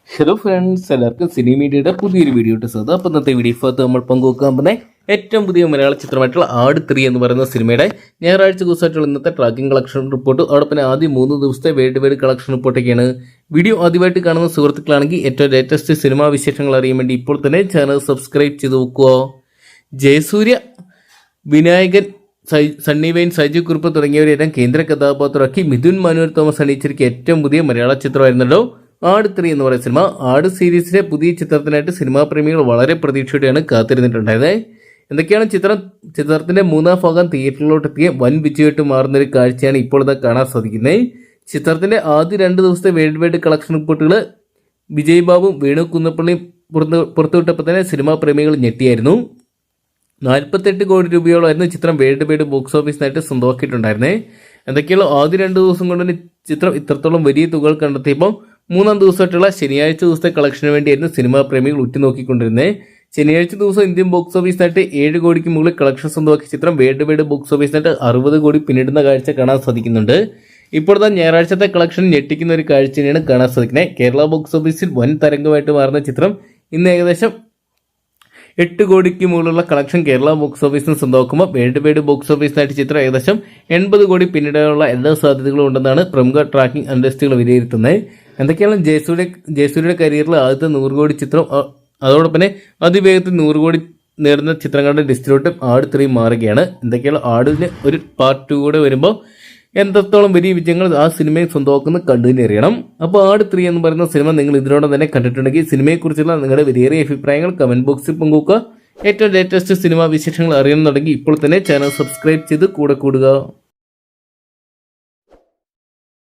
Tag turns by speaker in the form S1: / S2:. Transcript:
S1: Hello friends, എല്ലാവർക്കും സിനിമീഡിയയുടെ പുതിയൊരു video ഇട്ട് സാധനം. അപ്പോൾ ഇന്നത്തെ വീഡിയോക്കകത്ത് നമ്മൾ പങ്കുവെക്കാൻ പോകുന്ന ഏറ്റവും പുതിയ മലയാള ചിത്രമായിട്ടുള്ള ആട് 3 എന്ന് പറയുന്ന സിനിമയുടെ ഞായറാഴ്ച ദിവസമായിട്ടുള്ള ഇന്നത്തെ ട്രാക്കിംഗ് കളക്ഷൻ റിപ്പോർട്ട്, അതോടൊപ്പം ആദ്യം 3 ദിവസത്തെ വേൾഡ് വൈഡ് കളക്ഷൻ റിപ്പോർട്ടൊക്കെയാണ്. വീഡിയോ ആദ്യമായിട്ട് കാണുന്ന സുഹൃത്തുക്കളാണെങ്കിൽ ഏറ്റവും ലേറ്റസ്റ്റ് സിനിമാ വിശേഷങ്ങൾ അറിയാൻ വേണ്ടി ഇപ്പോൾ തന്നെ ചാനൽ സബ്സ്ക്രൈബ് ചെയ്ത് നോക്കുക. ജയസൂര്യ, വിനായകൻ, സണ്ണി വെയിൻ, സജു കുറുപ്പ് തുടങ്ങിയവരെല്ലാം കേന്ദ്ര കഥാപാത്രമാക്കി മിഥുൻ മനോഹർ തോമസ് അണിയിച്ചിരിക്കുക ഏറ്റവും പുതിയ മലയാള ചിത്രമായിരുന്നല്ലോ ആട് 3 എന്ന് പറയുന്ന സിനിമ. ആട് സീരീസിലെ പുതിയ ചിത്രത്തിനായിട്ട് സിനിമാ പ്രേമികൾ വളരെ പ്രതീക്ഷയോടെയാണ് കാത്തിരുന്നിട്ടുണ്ടായത്. എന്തൊക്കെയാണ് ചിത്രത്തിന്റെ 3ാം ഭാഗം തിയേറ്ററിലോട്ടെത്തിയ വൻ വിജയമായിട്ട് മാറുന്നൊരു കാഴ്ചയാണ് ഇപ്പോൾ ഇത് കാണാൻ സാധിക്കുന്നത്. ചിത്രത്തിന്റെ ആദ്യ 2 ദിവസത്തെ വേൾഡ് വൈഡ് കളക്ഷൻ റിപ്പോർട്ടുകൾ വിജയ് ബാബും വേണു കുന്നപ്പള്ളിയും പുറത്തുവിട്ടപ്പോൾ തന്നെ സിനിമാ പ്രേമികൾ ഞെട്ടിയായിരുന്നു. 48 കോടി രൂപയോളമായിരുന്നു ചിത്രം വേൾഡ് വൈഡ് ബോക്സ് ഓഫീസിനായിട്ട് സ്വന്തമാക്കിയിട്ടുണ്ടായിരുന്നത്. എന്തൊക്കെയുള്ള ആദ്യ 2 ദിവസം കൊണ്ട് തന്നെ ചിത്രം ഇത്രത്തോളം വലിയ തുകകൾ കണ്ടെത്തിയപ്പോൾ 3ാം ദിവസമായിട്ടുള്ള ശനിയാഴ്ച ദിവസത്തെ കളക്ഷന് വേണ്ടിയായിരുന്നു സിനിമാ പ്രേമികൾ ഉറ്റുനോക്കിക്കൊണ്ടിരുന്നത്. ശനിയാഴ്ച ദിവസം ഇന്ത്യൻ ബോക്സ് ഓഫീസിനായിട്ട് 7 കോടിക്ക് മുകളിൽ കളക്ഷൻ സ്വന്തമാക്കിയ ചിത്രം വേൾഡ് വൈഡ് ബോക്സ് ഓഫീസിനായിട്ട് 60 കോടി പിന്നിടുന്ന കാഴ്ച കാണാൻ സാധിക്കുന്നുണ്ട്. ഇപ്പോഴത്തെ ഞായറാഴ്ചത്തെ കളക്ഷൻ ഞെട്ടിക്കുന്ന ഒരു കാഴ്ച തന്നെയാണ് കാണാൻ സാധിക്കുന്നത്. കേരള ബോക്സ് ഓഫീസിൽ വൻ തരംഗമായിട്ട് മാറുന്ന ചിത്രം ഇന്ന് ഏകദേശം 8 കോടിക്ക് മുകളിലുള്ള കളക്ഷൻ കേരള ബോക്സ് ഓഫീസിന് സ്വന്തമാക്കുമ്പോൾ വേൾഡ് വൈഡ് ബോക്സ് ഓഫീസിനായിട്ട് ചിത്രം ഏകദേശം 80 കോടി പിന്നിടാനുള്ള എല്ലാ സാധ്യതകളും ഉണ്ടെന്നാണ് പ്രമുഖ ട്രാക്കിംഗ് അനലിസ്റ്റുകൾ വിലയിരുത്തുന്നത്. എന്തൊക്കെയാണ് ജയസൂര്യയുടെ കരിയറിൽ ആദ്യത്തെ 100 കോടി ചിത്രം, അതോടൊപ്പം തന്നെ അതിവേഗത്തിൽ 100 കോടി നേടുന്ന ചിത്രങ്ങളുടെ ലിസ്റ്റിലോട്ട് ആട് 3 മാറുകയാണ്. എന്തൊക്കെയാണ് ആടിന് ഒരു പാർട്ട് 2 കൂടെ വരുമ്പോൾ എത്രത്തോളം വലിയ വിജയങ്ങൾ ആ സിനിമയെ സ്വന്തമാക്കുന്ന കണ്ടുതന്നെ അറിയണം. അപ്പോൾ ആട് 3 എന്ന് പറയുന്ന സിനിമ നിങ്ങൾ ഇതിനോടൊപ്പം തന്നെ കണ്ടിട്ടുണ്ടെങ്കിൽ സിനിമയെക്കുറിച്ചുള്ള നിങ്ങളുടെ വലിയേറിയ അഭിപ്രായങ്ങൾ കമന്റ് ബോക്സിൽ പങ്കുവെക്കുക. ഏറ്റവും ലേറ്റസ്റ്റ് സിനിമാ വിശേഷങ്ങൾ അറിയണമെന്നുണ്ടെങ്കിൽ ഇപ്പോൾ തന്നെ ചാനൽ സബ്സ്ക്രൈബ് ചെയ്ത് കൂടെ കൂടുക.